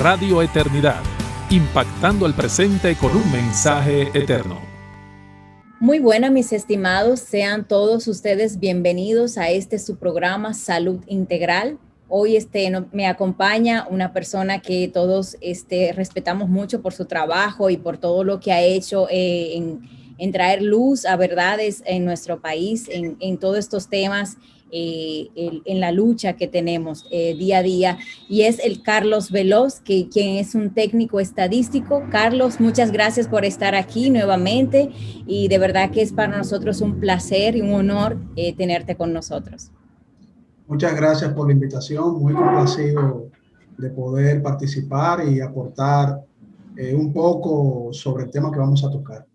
Radio Eternidad, impactando el presente con un mensaje eterno. Muy buenas, mis estimados, sean todos ustedes bienvenidos a su programa Salud Integral. Hoy me acompaña una persona que todos respetamos mucho por su trabajo y por todo lo que ha hecho en traer luz a verdades en nuestro país, en todos estos temas, en la lucha que tenemos día a día, y es el Carlos Veloz, quien es un técnico estadístico. Carlos, muchas gracias por estar aquí nuevamente, y de verdad que es para nosotros un placer y un honor tenerte con nosotros. Muchas gracias por la invitación, muy complacido de poder participar y aportar un poco sobre el tema que vamos a tocar.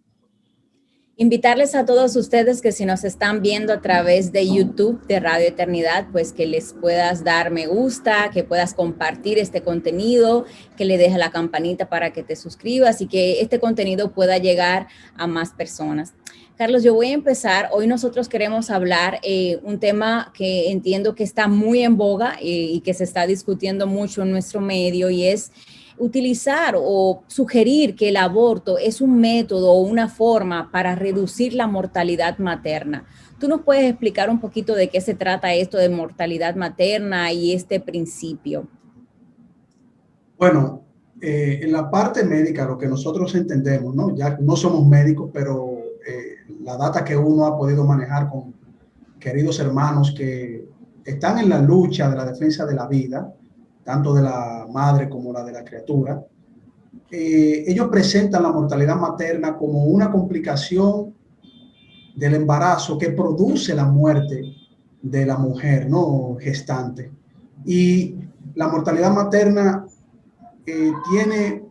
Invitarles a todos ustedes que si nos están viendo a través de YouTube de Radio Eternidad, pues que les puedas dar me gusta, que puedas compartir este contenido, que le dejes la campanita para que te suscribas y que este contenido pueda llegar a más personas. Carlos, yo voy a empezar. Hoy nosotros queremos hablar un tema que entiendo que está muy en boga y que se está discutiendo mucho en nuestro medio, y es utilizar o sugerir que el aborto es un método o una forma para reducir la mortalidad materna. ¿Tú nos puedes explicar un poquito de qué se trata esto de mortalidad materna y este principio? Bueno, en la parte médica, lo que nosotros entendemos, ¿no? Ya no somos médicos, pero la data que uno ha podido manejar con queridos hermanos que están en la lucha de la defensa de la vida, tanto de la madre como la de la criatura, ellos presentan la mortalidad materna como una complicación del embarazo que produce la muerte de la mujer, ¿no?, gestante. Y la mortalidad materna tiene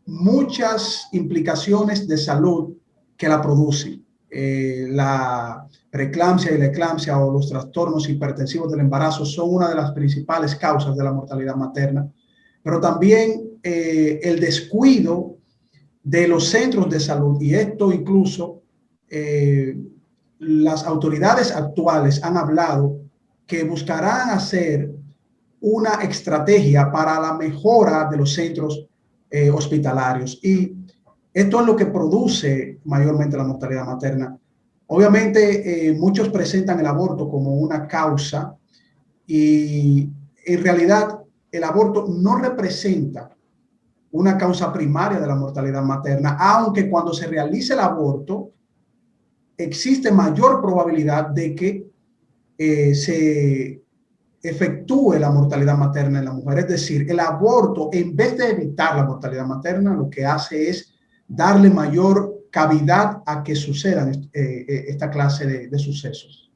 muchas implicaciones de salud que la producen. La preeclampsia y la eclampsia o los trastornos hipertensivos del embarazo son una de las principales causas de la mortalidad materna, pero también el descuido de los centros de salud, y esto incluso las autoridades actuales han hablado que buscarán hacer una estrategia para la mejora de los centros hospitalarios, y esto es lo que produce mayormente la mortalidad materna. Obviamente, muchos presentan el aborto como una causa, y en realidad el aborto no representa una causa primaria de la mortalidad materna, aunque cuando se realice el aborto existe mayor probabilidad de que se efectúe la mortalidad materna en la mujer. Es decir, el aborto, en vez de evitar la mortalidad materna, lo que hace es darle mayor cavidad a que sucedan esta clase de sucesos.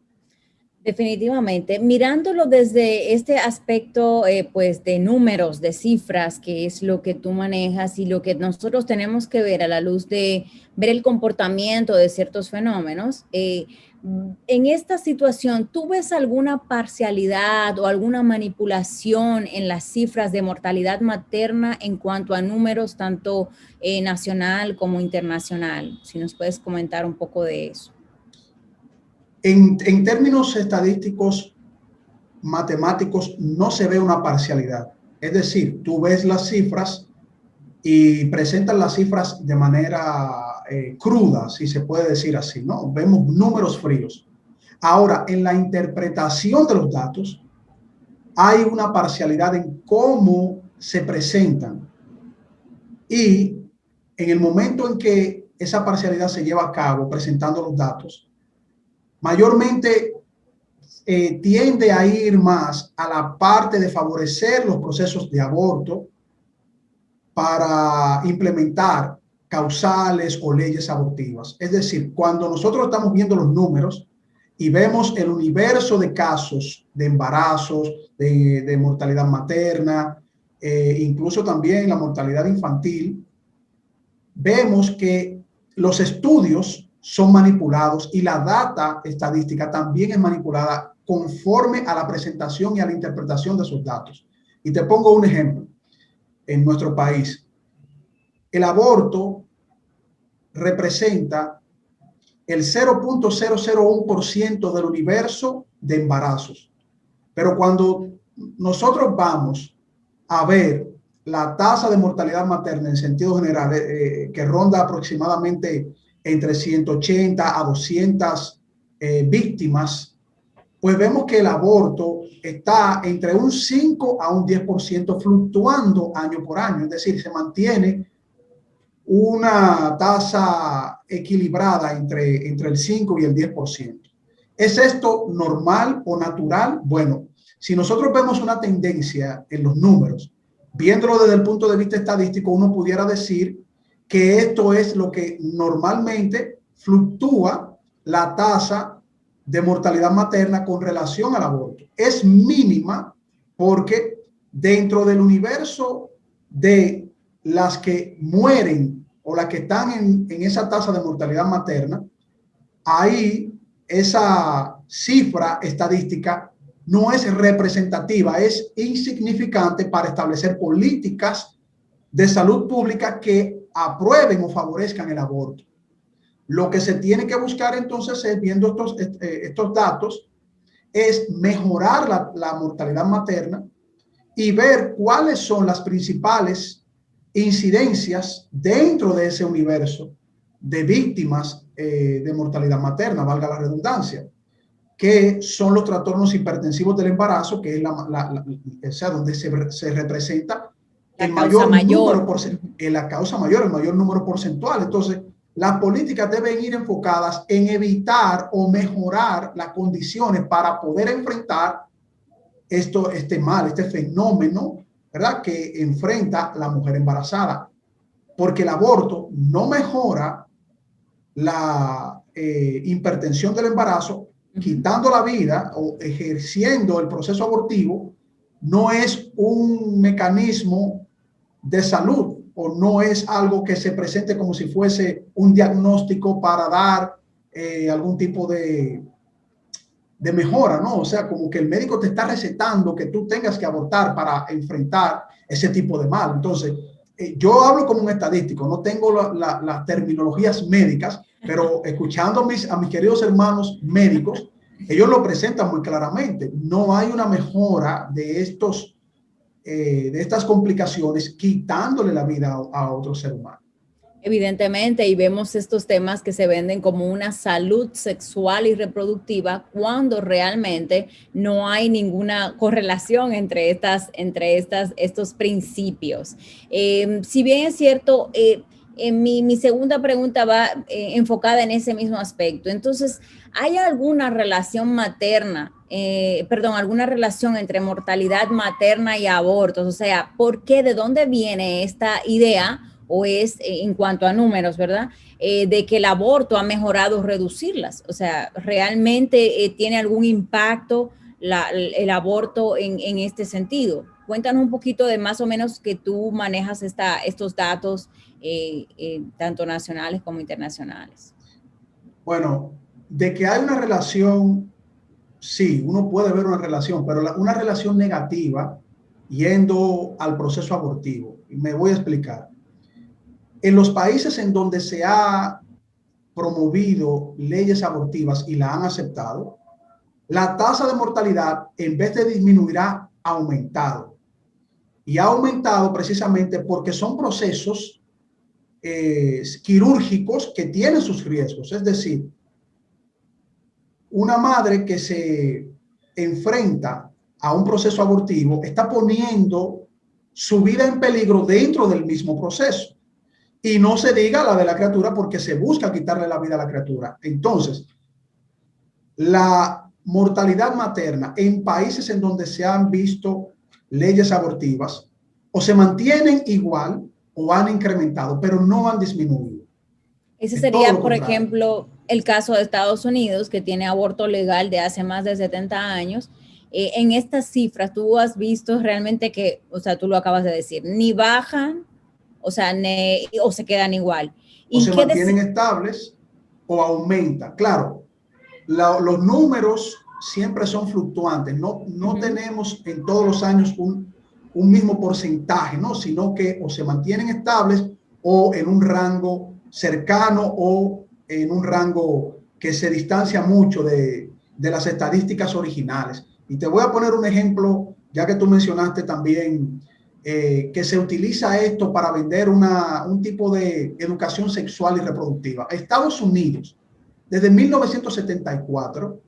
Definitivamente, mirándolo desde este aspecto, pues de números, de cifras, que es lo que tú manejas y lo que nosotros tenemos que ver a la luz de ver el comportamiento de ciertos fenómenos. En esta situación, ¿tú ves alguna parcialidad o alguna manipulación en las cifras de mortalidad materna en cuanto a números, tanto nacional como internacional? Si nos puedes comentar un poco de eso. En términos estadísticos, matemáticos, no se ve una parcialidad. Es decir, tú ves las cifras y presentan las cifras de manera cruda, si se puede decir así, ¿no? Vemos números fríos. Ahora, en la interpretación de los datos, hay una parcialidad en cómo se presentan. Y en el momento en que esa parcialidad se lleva a cabo presentando los datos, mayormente tiende a ir más a la parte de favorecer los procesos de aborto para implementar causales o leyes abortivas. Es decir, cuando nosotros estamos viendo los números y vemos el universo de casos de embarazos, de mortalidad materna, incluso también la mortalidad infantil, vemos que los estudios son manipulados y la data estadística también es manipulada conforme a la presentación y a la interpretación de esos datos. Y te pongo un ejemplo. En nuestro país, el aborto representa el 0.001% del universo de embarazos. Pero cuando nosotros vamos a ver la tasa de mortalidad materna en sentido general, que ronda aproximadamente entre 180 a 200 víctimas, pues vemos que el aborto está entre un 5 a un 10% fluctuando año por año, es decir, se mantiene una tasa equilibrada entre el 5 y el 10%. ¿Es esto normal o natural? Bueno, si nosotros vemos una tendencia en los números, viéndolo desde el punto de vista estadístico, uno pudiera decir que esto es lo que normalmente fluctúa la tasa de mortalidad materna con relación al aborto. Es mínima porque dentro del universo de las que mueren o las que están en esa tasa de mortalidad materna, ahí esa cifra estadística no es representativa, es insignificante para establecer políticas de salud pública que aprueben o favorezcan el aborto. Lo que se tiene que buscar entonces es, viendo estos datos, es mejorar la mortalidad materna y ver cuáles son las principales incidencias dentro de ese universo de víctimas de mortalidad materna, valga la redundancia, que son los trastornos hipertensivos del embarazo, que es o sea, donde se representa el mayor número, la causa mayor, el mayor número porcentual. Entonces, las políticas deben ir enfocadas en evitar o mejorar las condiciones para poder enfrentar este mal, este fenómeno, ¿verdad?, que enfrenta la mujer embarazada. Porque el aborto no mejora la hipertensión del embarazo, quitando la vida o ejerciendo el proceso abortivo, no es un mecanismo de salud o no es algo que se presente como si fuese un diagnóstico para dar algún tipo de mejora, ¿no? O sea, como que el médico te está recetando que tú tengas que abortar para enfrentar ese tipo de mal. Entonces, yo hablo como un estadístico, no tengo las terminologías médicas, pero escuchando a mis queridos hermanos médicos, ellos lo presentan muy claramente. No hay una mejora de estas complicaciones quitándole la vida a otro ser humano. Evidentemente, y vemos estos temas que se venden como una salud sexual y reproductiva cuando realmente no hay ninguna correlación entre estos principios. Si bien es cierto, mi segunda pregunta va enfocada en ese mismo aspecto. Entonces, ¿hay alguna relación alguna relación entre mortalidad materna y abortos? O sea, ¿por qué? ¿De dónde viene esta idea? O es en cuanto a números, ¿verdad? De que el aborto ha mejorado reducirlas. O sea, ¿realmente tiene algún impacto el aborto en este sentido? Cuéntanos un poquito de más o menos que tú manejas estos datos, tanto nacionales como internacionales. Bueno, de que hay una relación, sí, uno puede ver una relación, pero una relación negativa yendo al proceso abortivo. Y me voy a explicar. En los países en donde se ha promovido leyes abortivas y la han aceptado, la tasa de mortalidad, en vez de disminuir, ha aumentado. Y ha aumentado precisamente porque son procesos quirúrgicos que tienen sus riesgos. Es decir, una madre que se enfrenta a un proceso abortivo está poniendo su vida en peligro dentro del mismo proceso. Y no se diga la de la criatura porque se busca quitarle la vida a la criatura. Entonces, la mortalidad materna en países en donde se han visto leyes abortivas o se mantienen igual o han incrementado, pero no han disminuido. Ese sería, por ejemplo, el caso de Estados Unidos, que tiene aborto legal de hace más de 70 años. En estas cifras, tú has visto realmente que, o sea, tú lo acabas de decir, ni bajan, o sea, o se quedan igual. O se mantienen estables o aumenta. Claro, los números siempre son fluctuantes. No tenemos en todos los años un mismo porcentaje, ¿no? Sino que o se mantienen estables o en un rango cercano o en un rango que se distancia mucho de las estadísticas originales. Y te voy a poner un ejemplo, ya que tú mencionaste también que se utiliza esto para vender un tipo de educación sexual y reproductiva. Estados Unidos, desde 1974,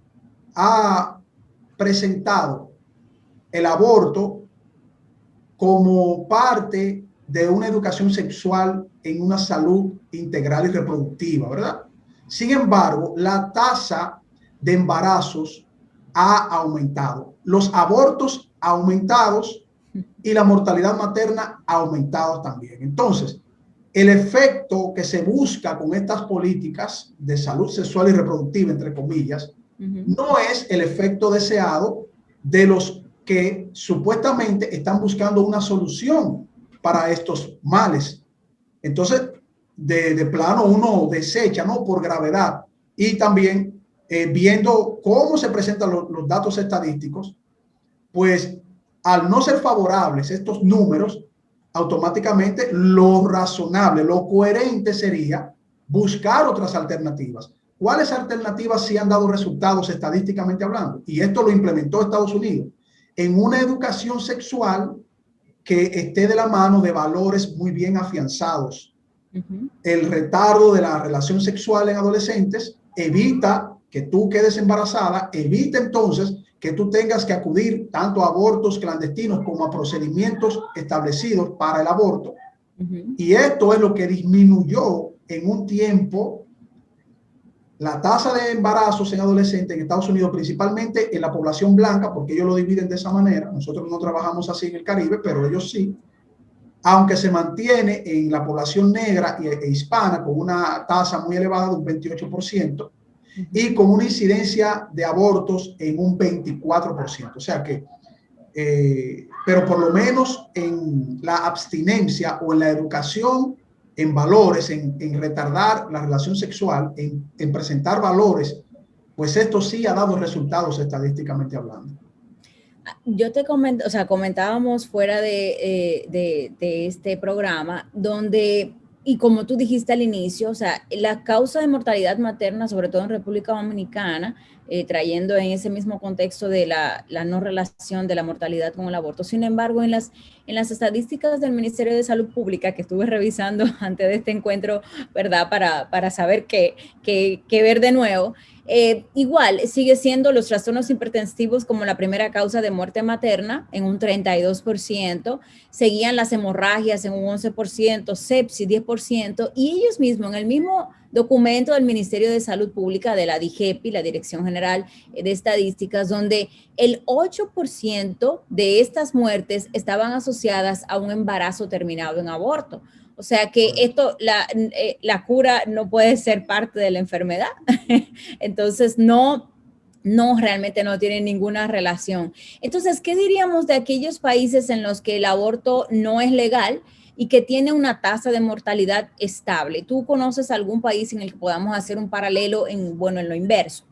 ha presentado el aborto como parte de una educación sexual en una salud integral y reproductiva, ¿verdad? Sin embargo, la tasa de embarazos ha aumentado, los abortos aumentados y la mortalidad materna ha aumentado también. Entonces, el efecto que se busca con estas políticas de salud sexual y reproductiva, entre comillas, no es el efecto deseado de los que supuestamente están buscando una solución para estos males. Entonces, de plano uno desecha, ¿no? Por gravedad. Y también viendo cómo se presentan los datos estadísticos, pues al no ser favorables estos números, automáticamente lo razonable, lo coherente sería buscar otras alternativas. ¿Cuáles alternativas sí han dado resultados estadísticamente hablando? Y esto lo implementó Estados Unidos en una educación sexual que esté de la mano de valores muy bien afianzados. El retardo de la relación sexual en adolescentes evita que tú quedes embarazada, evita entonces que tú tengas que acudir tanto a abortos clandestinos como a procedimientos establecidos para el aborto. Y esto es lo que disminuyó en un tiempo la tasa de embarazos en adolescentes en Estados Unidos, principalmente en la población blanca, porque ellos lo dividen de esa manera. Nosotros no trabajamos así en el Caribe, pero ellos sí. Aunque se mantiene en la población negra e hispana con una tasa muy elevada de un 28% y con una incidencia de abortos en un 24%. O sea que, pero por lo menos en la abstinencia o en la educación, en valores, en retardar la relación sexual, en presentar valores, pues esto sí ha dado resultados estadísticamente hablando. Yo te comento, o sea, comentábamos fuera de este programa, donde, y como tú dijiste al inicio, o sea, la causa de mortalidad materna, sobre todo en República Dominicana, trayendo en ese mismo contexto de la no relación de la mortalidad con el aborto. Sin embargo, en las estadísticas del Ministerio de Salud Pública, que estuve revisando antes de este encuentro, ¿verdad? Para saber qué ver de nuevo, igual sigue siendo los trastornos hipertensivos como la primera causa de muerte materna en un 32%, seguían las hemorragias en un 11%, sepsis 10%, y ellos mismos en el mismo documento del Ministerio de Salud Pública de la DIGEPI, la Dirección General de Estadísticas, donde el 8% de estas muertes estaban asociadas a un embarazo terminado en aborto. O sea que esto, la cura no puede ser parte de la enfermedad. Entonces, no, realmente no tiene ninguna relación. Entonces, ¿qué diríamos de aquellos países en los que el aborto no es legal y que tiene una tasa de mortalidad estable? ¿Tú conoces algún país en el que podamos hacer un paralelo en lo inverso?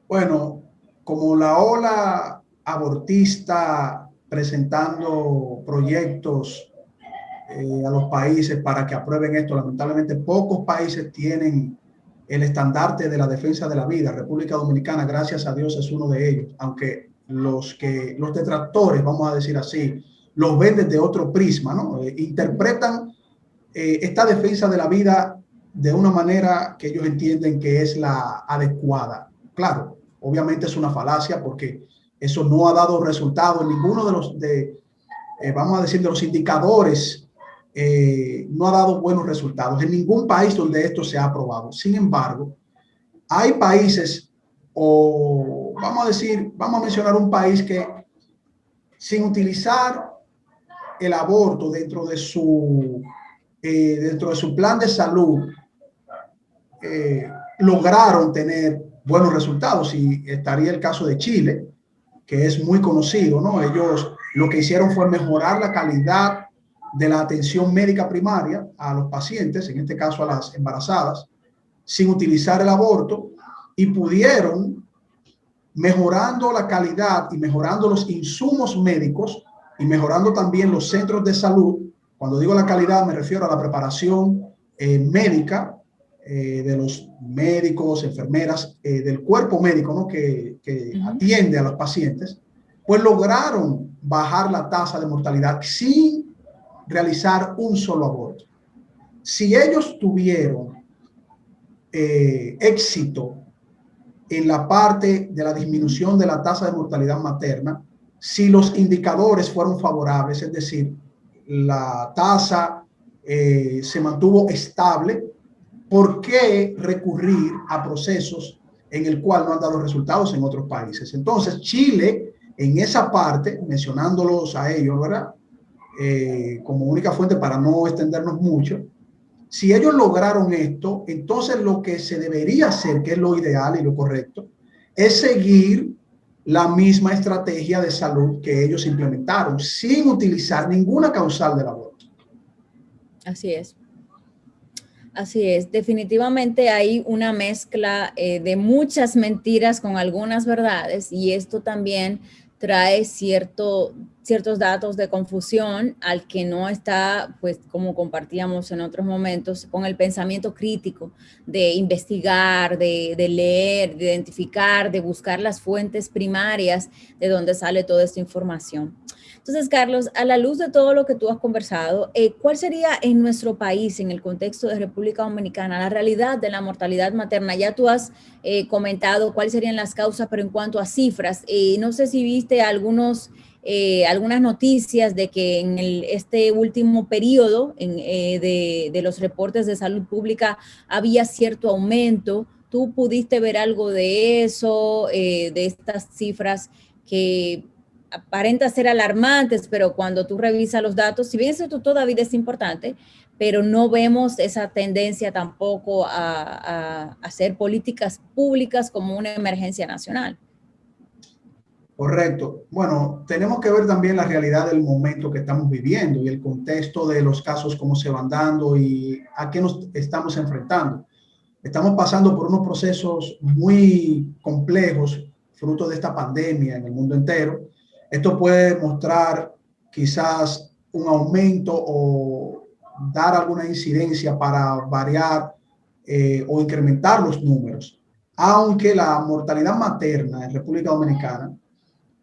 Bueno, como la ola abortista presentando proyectos a los países para que aprueben esto, lamentablemente pocos países tienen el estandarte de la defensa de la vida. República Dominicana, gracias a Dios, es uno de ellos, aunque los detractores, vamos a decir así, los ven desde otro prisma, ¿no? Interpretan esta defensa de la vida de una manera que ellos entienden que es la adecuada. Claro, obviamente es una falacia porque eso no ha dado resultado en ninguno de los, vamos a decir, de los indicadores. No ha dado buenos resultados en ningún país donde esto se ha aprobado. Sin embargo, hay países, o vamos a mencionar un país que sin utilizar el aborto dentro de su plan de salud, lograron tener buenos resultados, y estaría el caso de Chile, que es muy conocido, ¿no? Ellos lo que hicieron fue mejorar la calidad de la atención médica primaria a los pacientes, en este caso a las embarazadas, sin utilizar el aborto, y pudieron, mejorando la calidad y mejorando los insumos médicos y mejorando también los centros de salud. Cuando digo la calidad me refiero a la preparación médica de los médicos, enfermeras, del cuerpo médico, ¿no? que atiende a los pacientes, pues lograron bajar la tasa de mortalidad sin realizar un solo aborto. Si ellos tuvieron éxito en la parte de la disminución de la tasa de mortalidad materna, si los indicadores fueron favorables, es decir, la tasa se mantuvo estable, ¿por qué recurrir a procesos en el cual no han dado resultados en otros países? Entonces, Chile, en esa parte, mencionándolos a ellos, ¿verdad? Como única fuente para no extendernos mucho, si ellos lograron esto, entonces lo que se debería hacer, que es lo ideal y lo correcto, es seguir la misma estrategia de salud que ellos implementaron, sin utilizar ninguna causal del aborto. Así es. Así es, definitivamente hay una mezcla de muchas mentiras con algunas verdades, y esto también trae ciertos datos de confusión al que no está, pues como compartíamos en otros momentos, con el pensamiento crítico de investigar, de leer, de identificar, de buscar las fuentes primarias de donde sale toda esta información. Entonces, Carlos, a la luz de todo lo que tú has conversado, ¿cuál sería en nuestro país, en el contexto de República Dominicana, la realidad de la mortalidad materna? Ya tú has comentado cuáles serían las causas, pero en cuanto a cifras, no sé si viste algunas noticias de que en este último periodo de los reportes de salud pública había cierto aumento. ¿Tú pudiste ver algo de eso, de estas cifras que aparenta ser alarmantes, pero cuando tú revisas los datos, si bien esto todavía es importante, pero no vemos esa tendencia tampoco a hacer políticas públicas como una emergencia nacional? Correcto. Bueno, tenemos que ver también la realidad del momento que estamos viviendo y el contexto de los casos, cómo se van dando y a qué nos estamos enfrentando. Estamos pasando por unos procesos muy complejos, fruto de esta pandemia en el mundo entero. Esto puede mostrar quizás un aumento o dar alguna incidencia para variar o incrementar los números. Aunque la mortalidad materna en República Dominicana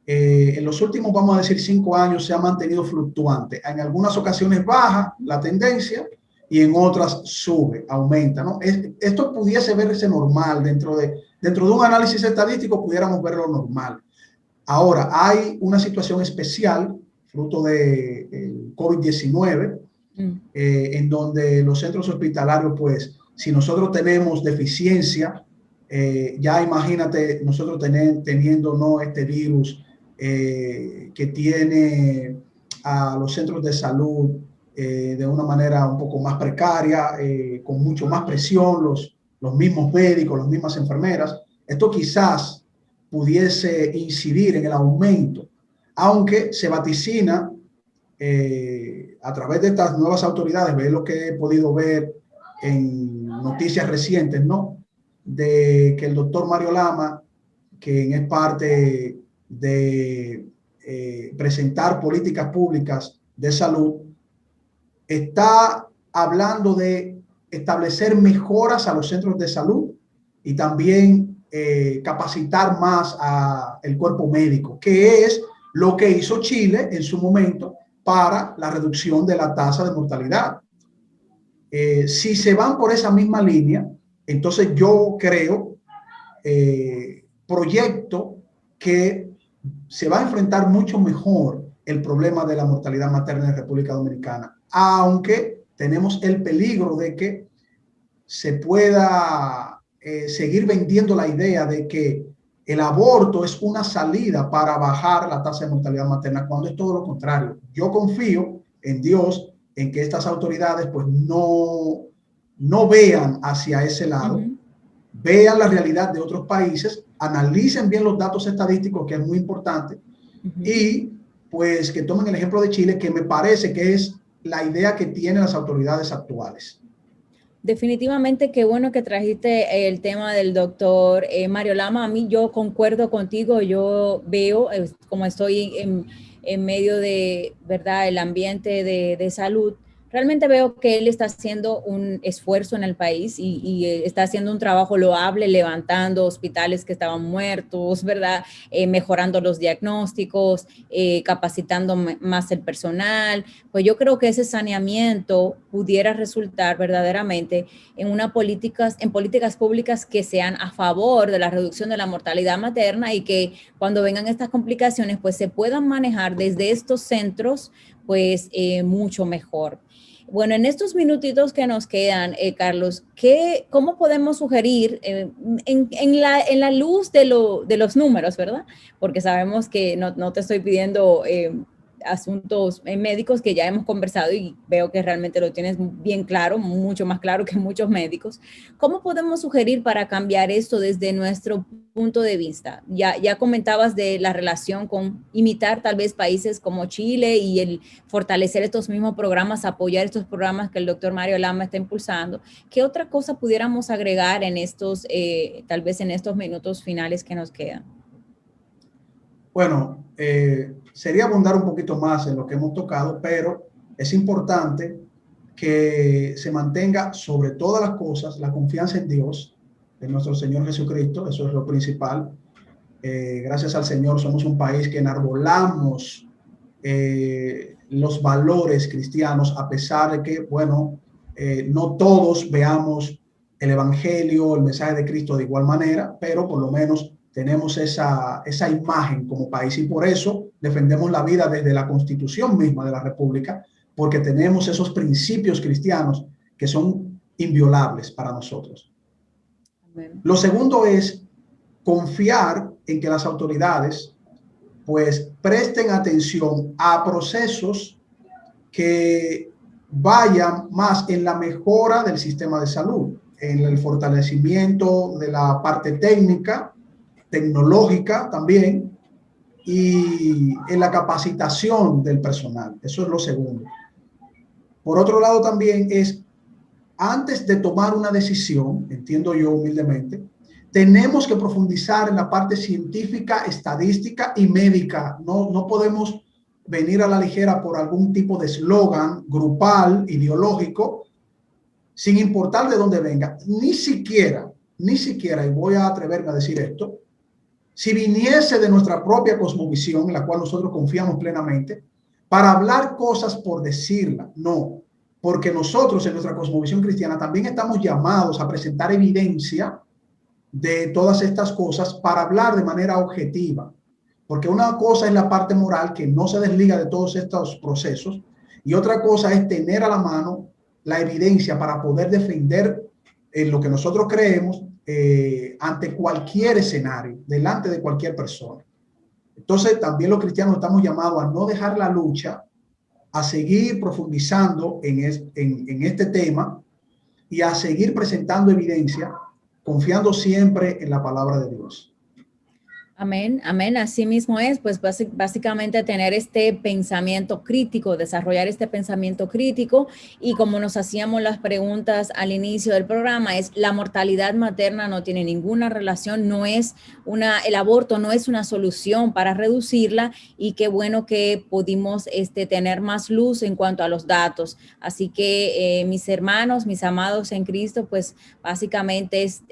en los últimos, vamos a decir, 5 años se ha mantenido fluctuante. En algunas ocasiones baja la tendencia y en otras sube, aumenta, ¿no? Esto pudiese verse normal dentro de un análisis estadístico, pudiéramos verlo normal. Ahora, hay una situación especial, fruto del COVID-19, en donde los centros hospitalarios, pues, si nosotros tenemos deficiencia, ya imagínate nosotros teniendo ¿no? este virus que tiene a los centros de salud de una manera un poco más precaria, con mucho más presión, los mismos médicos, las mismas enfermeras. Esto quizás pudiese incidir en el aumento, aunque se vaticina a través de estas nuevas autoridades, ve lo que he podido ver en noticias recientes, ¿no? De que el doctor Mario Lama, quien es parte de presentar políticas públicas de salud, está hablando de establecer mejoras a los centros de salud y también capacitar más al cuerpo médico, que es lo que hizo Chile en su momento para la reducción de la tasa de mortalidad. Si se van por esa misma línea, entonces yo creo, proyecto que se va a enfrentar mucho mejor el problema de la mortalidad materna en República Dominicana, aunque tenemos el peligro de que se pueda seguir vendiendo la idea de que el aborto es una salida para bajar la tasa de mortalidad materna, cuando es todo lo contrario. Yo confío en Dios, en que estas autoridades pues no vean hacia ese lado, vean la realidad de otros países, analicen bien los datos estadísticos, que es muy importante, y pues que tomen el ejemplo de Chile, que me parece que es la idea que tienen las autoridades actuales. Definitivamente, qué bueno que trajiste el tema del doctor Mario Lama. A mí, yo concuerdo contigo, yo veo, como estoy en medio de, ¿verdad?, el ambiente de salud, realmente veo que él está haciendo un esfuerzo en el país y está haciendo un trabajo loable, levantando hospitales que estaban muertos, ¿verdad? Mejorando los diagnósticos, capacitando más el personal. Pues yo creo que ese saneamiento pudiera resultar verdaderamente en políticas públicas que sean a favor de la reducción de la mortalidad materna y que cuando vengan estas complicaciones, pues se puedan manejar desde estos centros, pues mucho mejor. Bueno, en estos minutitos que nos quedan, Carlos, ¿cómo podemos sugerir en la luz de los números, ¿verdad? Porque sabemos que no te estoy pidiendo asuntos médicos que ya hemos conversado y veo que realmente lo tienes bien claro, mucho más claro que muchos médicos. ¿Cómo podemos sugerir para cambiar esto desde nuestro punto de vista? Ya comentabas de la relación con imitar tal vez países como Chile y el fortalecer estos mismos programas, apoyar estos programas que el doctor Mario Lama está impulsando. ¿Qué otra cosa pudiéramos agregar en estos, tal vez en estos minutos finales que nos quedan? Bueno, sería abundar un poquito más en lo que hemos tocado, pero es importante que se mantenga sobre todas las cosas la confianza en Dios, en nuestro Señor Jesucristo. Eso es lo principal. Gracias al Señor somos un país que enarbolamos los valores cristianos, a pesar de que, bueno, no todos veamos el Evangelio, el mensaje de Cristo de igual manera, pero por lo menos tenemos esa imagen como país y por eso defendemos la vida desde la Constitución misma de la República, porque tenemos esos principios cristianos que son inviolables para nosotros. Amén. Lo segundo es confiar en que las autoridades pues presten atención a procesos que vayan más en la mejora del sistema de salud, en el fortalecimiento de la parte técnica, tecnológica también, y en la capacitación del personal. Eso es lo segundo. Por otro lado también es, antes de tomar una decisión, entiendo yo humildemente, tenemos que profundizar en la parte científica, estadística y médica. No podemos venir a la ligera por algún tipo de eslogan grupal, ideológico, sin importar de dónde venga. Ni siquiera, y voy a atreverme a decir esto, si viniese de nuestra propia cosmovisión, en la cual nosotros confiamos plenamente, para hablar cosas por decirla, no. Porque nosotros en nuestra cosmovisión cristiana también estamos llamados a presentar evidencia de todas estas cosas para hablar de manera objetiva. Porque una cosa es la parte moral que no se desliga de todos estos procesos y otra cosa es tener a la mano la evidencia para poder defender lo que nosotros creemos ante cualquier escenario, delante de cualquier persona. Entonces también los cristianos estamos llamados a no dejar la lucha, a seguir profundizando en este tema y a seguir presentando evidencia, confiando siempre en la palabra de Dios. Amén, amén. Así mismo es, pues básicamente tener este pensamiento crítico, desarrollar este pensamiento crítico y como nos hacíamos las preguntas al inicio del programa, es la mortalidad materna no tiene ninguna relación, el aborto no es una solución para reducirla y qué bueno que pudimos tener más luz en cuanto a los datos. Así que mis hermanos, mis amados en Cristo, pues básicamente es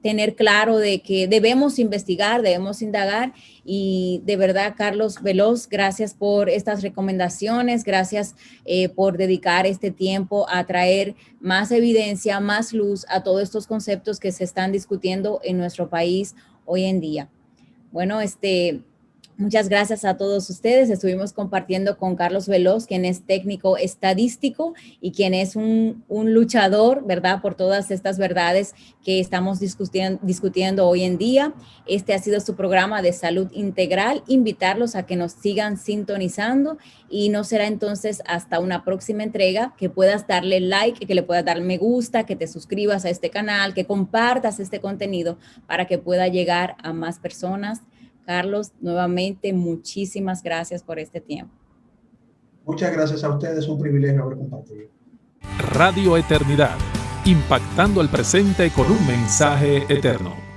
tener claro de que debemos investigar, debemos indagar y de verdad, Carlos Veloz, gracias por estas recomendaciones, gracias por dedicar este tiempo a traer más evidencia, más luz a todos estos conceptos que se están discutiendo en nuestro país hoy en día. Bueno, muchas gracias a todos ustedes. Estuvimos compartiendo con Carlos Veloz, quien es técnico estadístico y quien es un luchador, ¿verdad?, por todas estas verdades que estamos discutiendo hoy en día. Este ha sido su programa de salud integral. Invitarlos a que nos sigan sintonizando y no será entonces hasta una próxima entrega que puedas darle like, que le puedas dar me gusta, que te suscribas a este canal, que compartas este contenido para que pueda llegar a más personas. Carlos, nuevamente, muchísimas gracias por este tiempo. Muchas gracias a ustedes, un privilegio haber compartido. Radio Eternidad, impactando el presente con un mensaje eterno.